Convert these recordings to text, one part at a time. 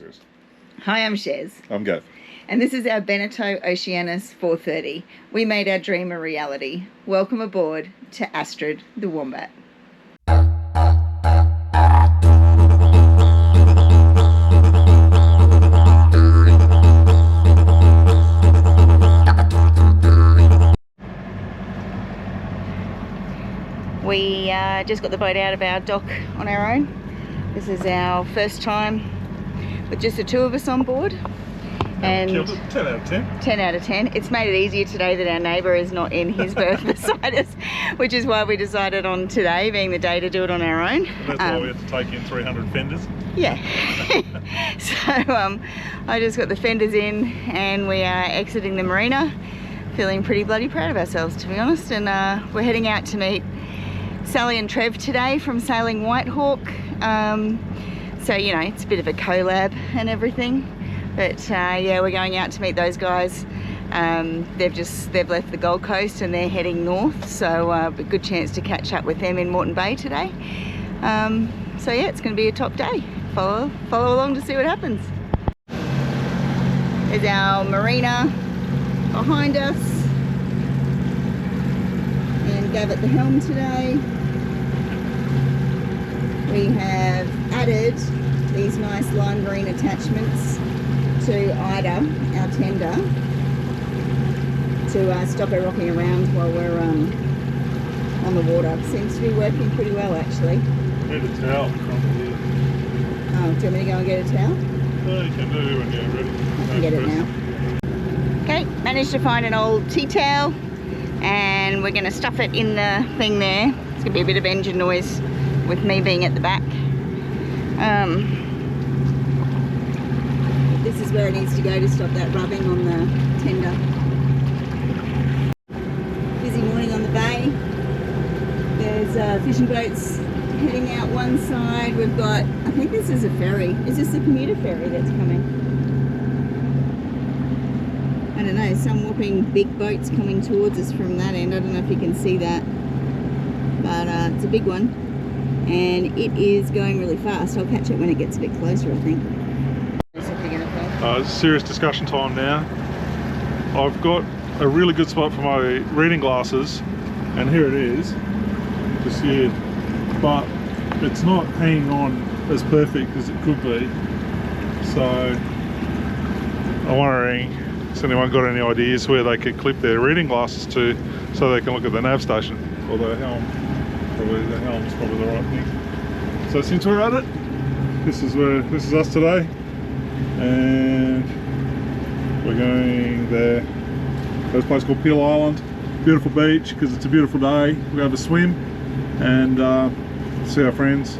Serious. Hi, I'm Shezz. I'm Gav. And this is our Beneteau Oceanis 430. We made our dream a reality. Welcome aboard to Astrid the Wombat. We just got the boat out of our dock on our own. This is our first time with just the two of us on board. And 10 out of 10. 10 out of 10. It's made it easier today that our neighbour is not in his berth beside us, which is why we decided on today being the day to do it on our own. And that's why we had to take in 300 fenders. Yeah. So I just got the fenders in and we are exiting the marina. Feeling pretty bloody proud of ourselves, to be honest. And we're heading out to meet Sally and Trev today from Sailing Whitehawk. So, you know, it's a bit of a collab and everything. But yeah, we're going out to meet those guys. They've left the Gold Coast and they're heading north. So a good chance to catch up with them in Moreton Bay today. So yeah, it's going to be a top day. Follow along to see what happens. There's our marina behind us. And Gav at the helm today. We have added these nice lime green attachments to Ida, our tender, to stop her rocking around while we're on the water. Seems to be working pretty well, actually. Need a towel from here. Oh, do you want me to go and get a towel? No, you can do when you're ready. I can get it now. Okay, managed to find an old tea towel and we're going to stuff it in the thing there. It's going to be a bit of engine noise with me being at the back. This is where it needs to go to stop that rubbing on the tender. Busy morning on the bay. There's fishing boats heading out one side. We've got, I think this is a ferry. Is this the commuter ferry that's coming? I don't know, some whopping big boats coming towards us from that end. I don't know if you can see that, but it's a big one. And it is going really fast. I'll catch it when it gets a bit closer, I think. It's serious discussion time now. I've got a really good spot for my reading glasses, and here it is, just here. But it's not hanging on as perfect as it could be. So I'm wondering, has anyone got any ideas where they could clip their reading glasses to so they can look at the nav station or the helm? The helm's probably the right thing. So since we're at it, this is us today, and we're going there. There's a place called Peel Island, beautiful beach because it's a beautiful day. We'll have a swim and see our friends,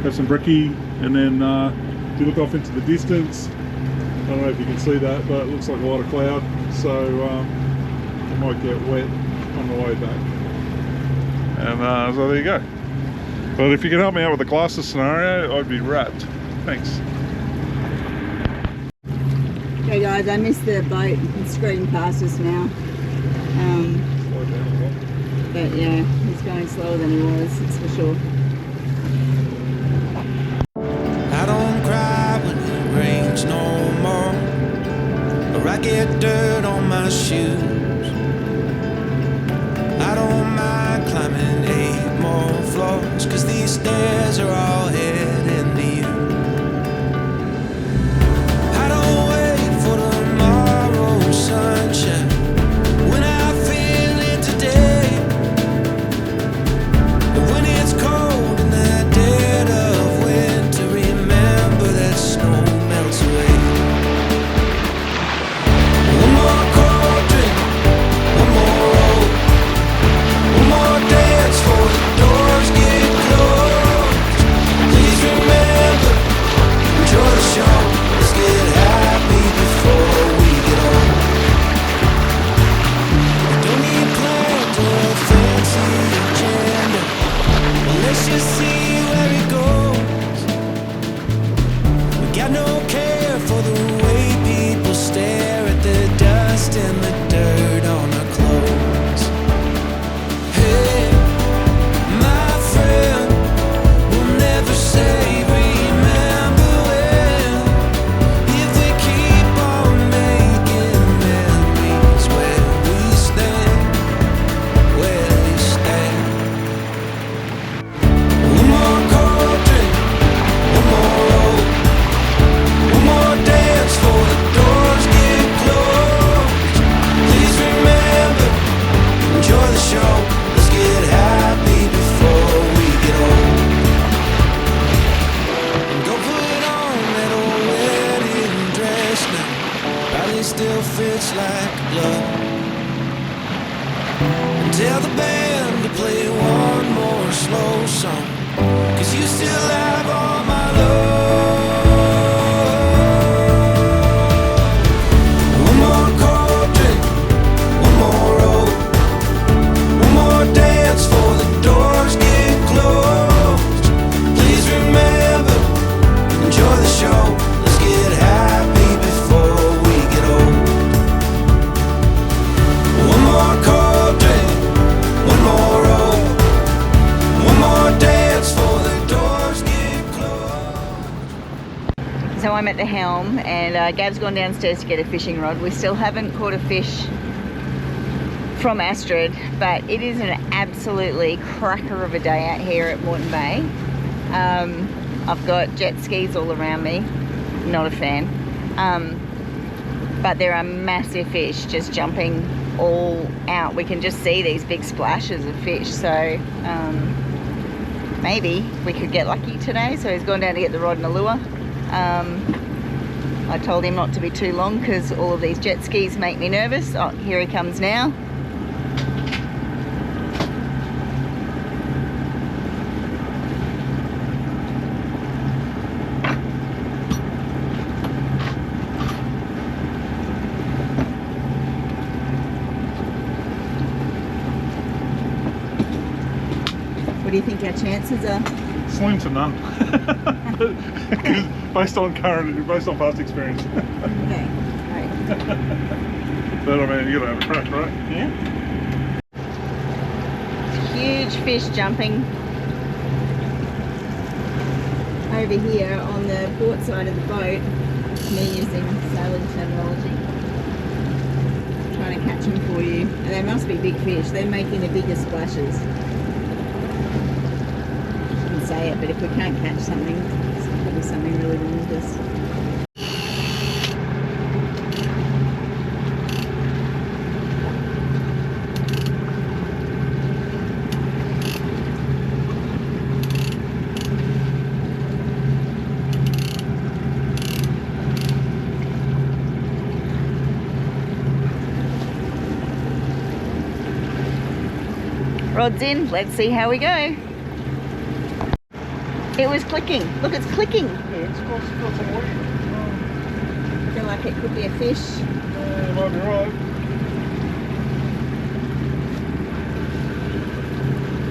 have some brekkie, and then if you look off into the distance, I don't know if you can see that, but it looks like a lot of cloud, so it might get wet on the way back. And so there you go. But if you can help me out with the glasses scenario, I'd be wrapped. Thanks. Okay guys, I missed the boat. It's screaming past us now. But yeah, he's going slower than he was, that's for sure. I don't cry when it rains no more, or I get dirt on my shoes. I don't mind climbing 8 more floors, cause these stairs are all heading to you. I don't wait for tomorrow's sunshine when I feel it today. And when it's cold in the dead of winter, remember that snow melts away. One more cold drink, one more roll, one more dance for the doors get closed. Please remember, enjoy the show. Let's get happy before we get old. We don't need plans or a fancy agenda, but let's just see where it goes. We got no care for the way people stare at the dust and the dirt on our clothes. Hey, my friend, we'll never say remember when. still fits like blood. And tell the band to play one more slow song, 'cause you still have all my love. One more cold drink, one more roll, one more dance for the doors get closed. Please remember, enjoy the show. Let's get happy before we get old. One more cold drink, one more roll, one more dance for the doors get closed. So I'm at the Helm and Gav's gone downstairs to get a fishing rod. We still haven't caught a fish from Astrid, but it is an absolutely cracker of a day out here at Moreton Bay. I've got jet skis all around me, not a fan, but there are massive fish just jumping all out. We can just see these big splashes of fish, so maybe we could get lucky today. So he's gone down to get the rod and a lure. I told him not to be too long because all of these jet skis make me nervous. Oh, here he comes now. What do you think our chances are? Slim to none. based on past experience. Okay, right. But I mean, you gotta have a crack, right? Yeah. Huge fish jumping over here on the port side of the boat. Me using sailing terminology. Trying to catch them for you. And they must be big fish. They're making the biggest splashes. Say it, but if we can't catch something, it's probably something really wrong with us. Rod's in, let's see how we go. It was clicking. Look, it's clicking. Yeah, it's got some weight. I feel like it could be a fish. It might be right.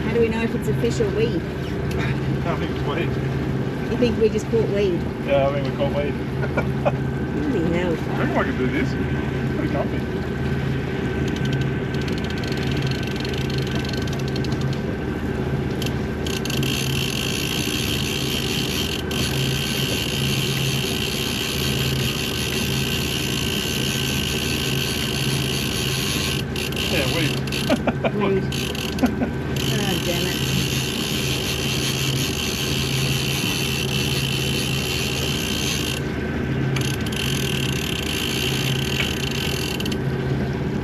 How do we know if it's a fish or weed? I think it's weed. You think we just caught weed? Yeah, I think we caught weed. Holy hell. I reckon I could do this. It's pretty comfy. Yeah, weed. Weed. Oh, damn it.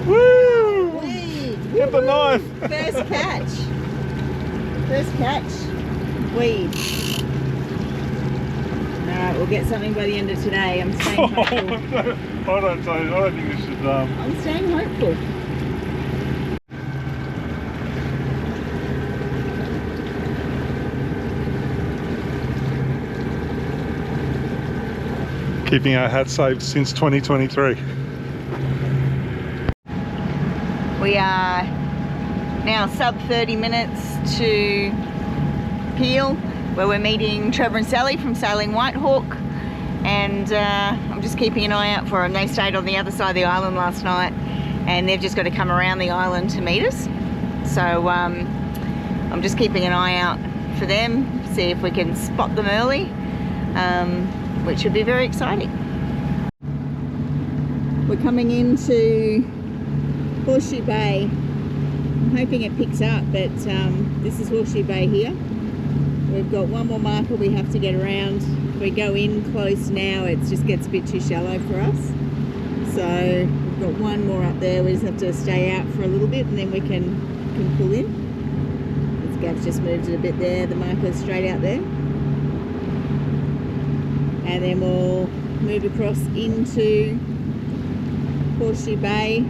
Woo! Weed. Get the knife. First catch. First catch. Weed. Alright, we'll get something by the end of today. I'm staying hopeful. I don't think we should. I'm staying hopeful. Keeping our hats saved since 2023. We are now sub 30 minutes to Peel, where we're meeting Trevor and Sally from Sailing Whitehawk, and I'm just keeping an eye out for them. They stayed on the other side of the island last night and they've just got to come around the island to meet us. So I'm just keeping an eye out for them, see if we can spot them early, which would be very exciting. We're coming into Horseshoe Bay. I'm hoping it picks up, but this is Horseshoe Bay here. We've got one more marker we have to get around. If we go in close now, it just gets a bit too shallow for us. So we've got one more up there. We just have to stay out for a little bit and then we can pull in. This Gav's just moved it a bit there. The marker's straight out there. And then we'll move across into Horseshoe Bay.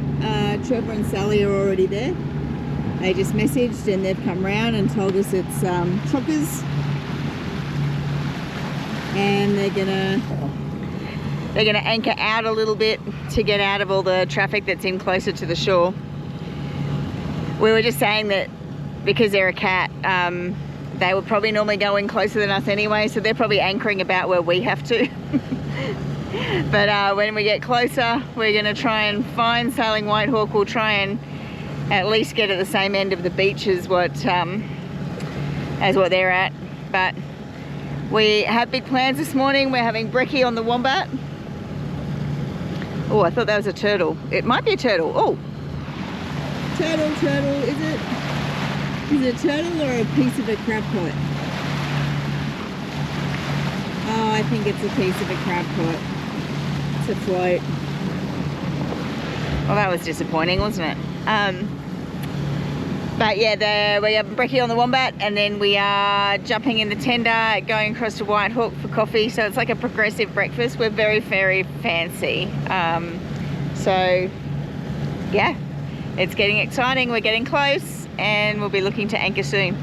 Trevor and Sally are already there. They just messaged and they've come round and told us it's truckers, and they're gonna anchor out a little bit to get out of all the traffic that's in closer to the shore. We were just saying that because they're a cat, they would probably normally go in closer than us anyway, so they're probably anchoring about where we have to. But when we get closer, we're going to try and find Sailing Whitehawk. We'll try and at least get at the same end of the beach as what they're at. But we have big plans this morning. We're having brekkie on the Wombat. Oh, I thought that was a turtle. It might be a turtle. Oh, turtle, is it? Is it a turtle or a piece of a crab pot? Oh, I think it's a piece of a crab pot. It's a float. Well, that was disappointing, wasn't it? But yeah, we have brekkie on the Wombat, and then we are jumping in the tender, going across to Whitehawk for coffee. So it's like a progressive breakfast. We're very, very fancy. So yeah, it's getting exciting. We're getting close, and we'll be looking to anchor soon.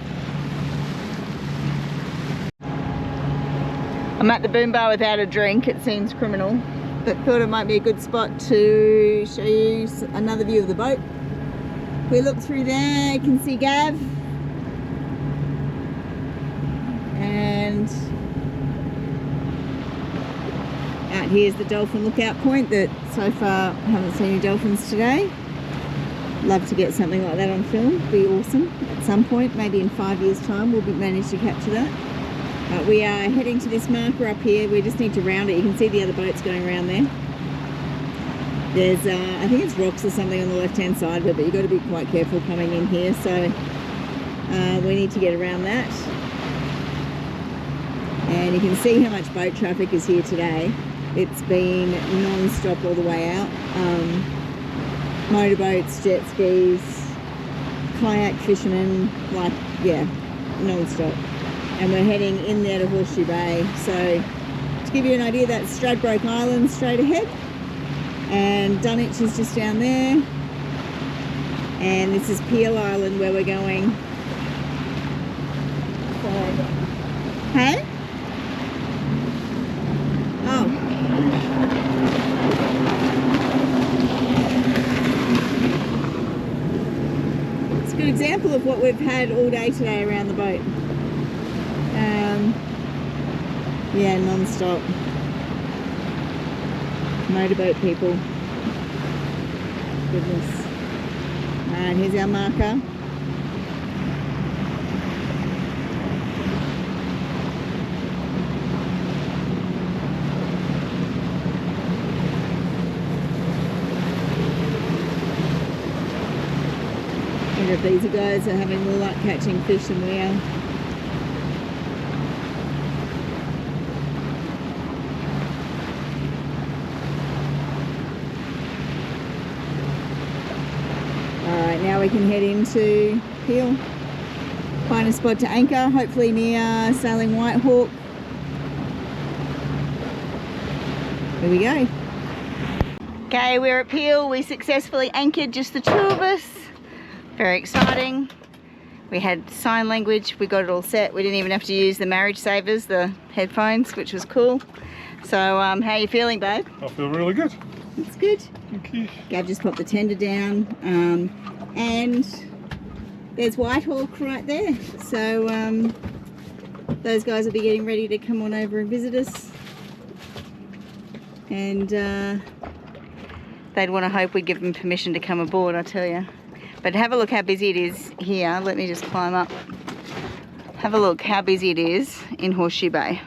I'm at the boom bar without a drink. It seems criminal, but thought it might be a good spot to show you another view of the boat. If we look through there, you can see Gav, and out here's the dolphin lookout point that so far I haven't seen any dolphins today. Love to get something like that on film. Be awesome at some point, maybe in 5 years time we'll manage to capture that. But we are heading to this marker up here. We just need to round it. You can see the other boats going around there. There's, I think it's rocks or something on the left-hand side of it, but you've got to be quite careful coming in here. So we need to get around that. And you can see how much boat traffic is here today. It's been non-stop all the way out. Motorboats, jet skis, kayak fishermen, like, yeah, non-stop. And we're heading in there to Horseshoe Bay. So to give you an idea, that's Stradbroke Island straight ahead, and Dunwich is just down there, and this is Peel Island where we're going. So, hey? Oh. It's a good example of what we've had all day today around the boat. Yeah, non-stop. Motorboat people. Goodness. Alright, here's our marker. I wonder if these guys are having more luck catching fish than we are. Now we can head into Peel, find a spot to anchor, hopefully near Sailing Whitehawk. Here we go. Okay, we're at Peel. We successfully anchored, just the two of us. Very exciting. We had sign language, we got it all set. We didn't even have to use the marriage savers, the headphones, which was cool. So how are you feeling, babe? I feel really good. It's good. Okay. Gav just popped the tender down, and there's Whitehawk right there. So those guys will be getting ready to come on over and visit us, and they'd want to hope we give them permission to come aboard, I tell you. But have a look how busy it is here. Let me just climb up. Have a look how busy it is in Horseshoe Bay.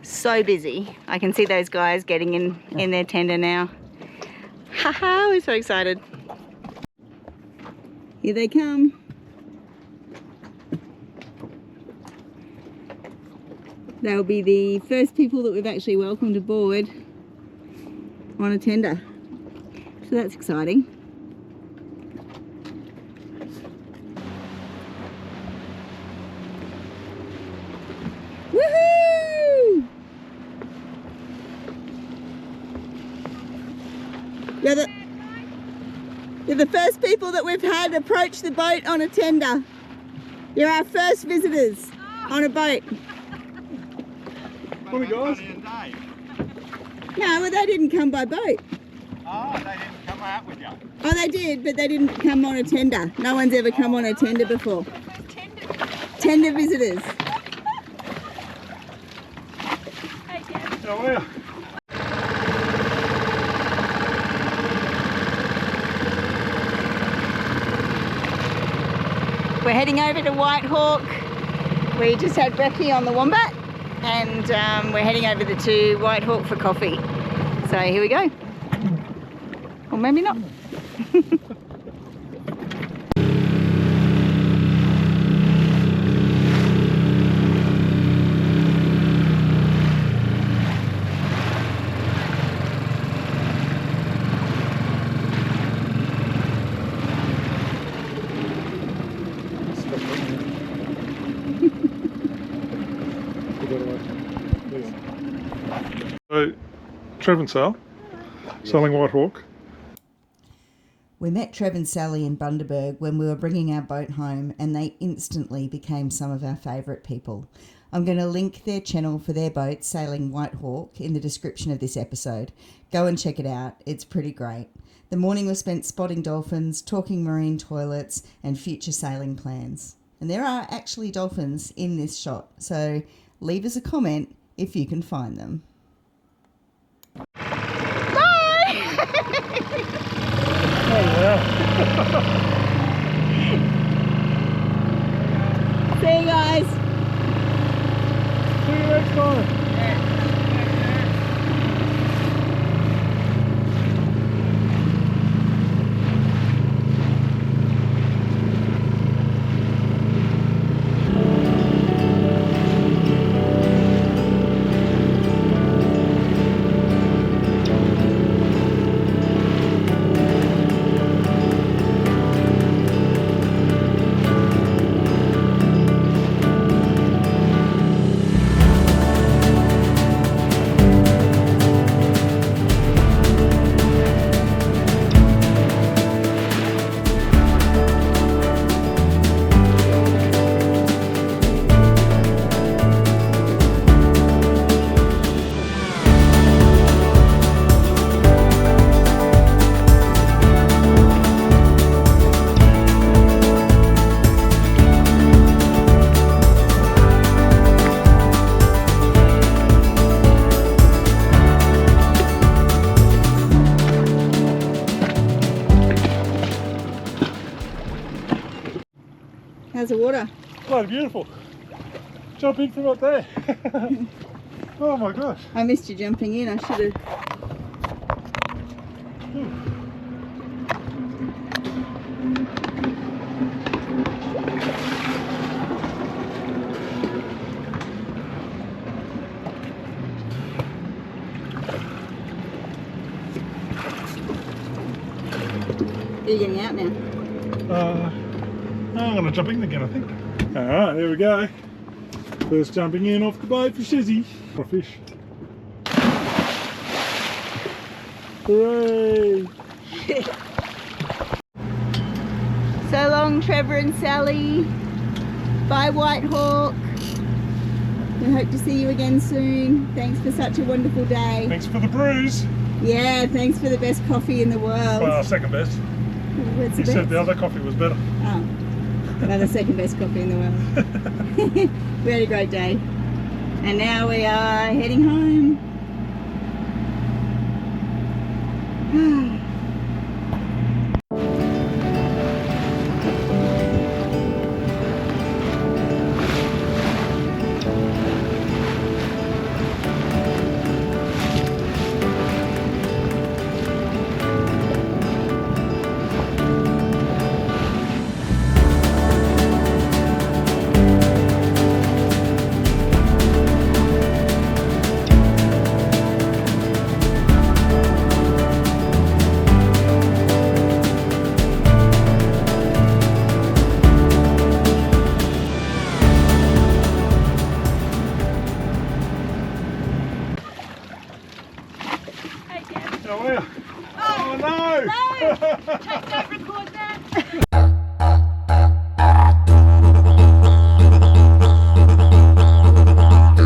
So busy. I can see those guys getting in their tender now. Haha, we're so excited. Here they come. They'll be the first people that we've actually welcomed aboard. on a tender. So that's exciting. Woohoo! You're the first people that we've had approach the boat on a tender. You're our first visitors on a boat. What are guys? No, well, they didn't come by boat. Oh, they didn't come out with you? Oh, they did, but they didn't come on a tender. No one's ever come on a tender before. Tender visitors. Oh, yeah. We're heading over to Whitehawk. We just had brekkie on the Wombat, and we're heading over to Whitehawk for coffee. So here we go. Or maybe not. So, Trevor and Sally, selling Whitehawk. We met Trevor and Sally in Bundaberg when we were bringing our boat home, and they instantly became some of our favourite people. I'm going to link their channel for their boat, Sailing Whitehawk, in the description of this episode. Go and check it out. It's pretty great. The morning was spent spotting dolphins, talking marine toilets, and future sailing plans. And there are actually dolphins in this shot, so leave us a comment if you can find them. See you guys. See you next time. How's the water? Bloody beautiful. Jump in from up there. Oh my gosh. I missed you jumping in. I should have. Are you getting out now? I'm going to jump in again, I think. Alright, there we go. First jumping in off the boat for Shezzy. For fish. Hooray! So long, Trevor and Sally. Bye, Whitehawk. We hope to see you again soon. Thanks for such a wonderful day. Thanks for the bruise. Yeah, thanks for the best coffee in the world. Well, second best. What's the He said best? the other coffee was better. Oh, another second best coffee in the world. We had a great day. And now we are heading home. Oh, well. Oh no! No! Take, don't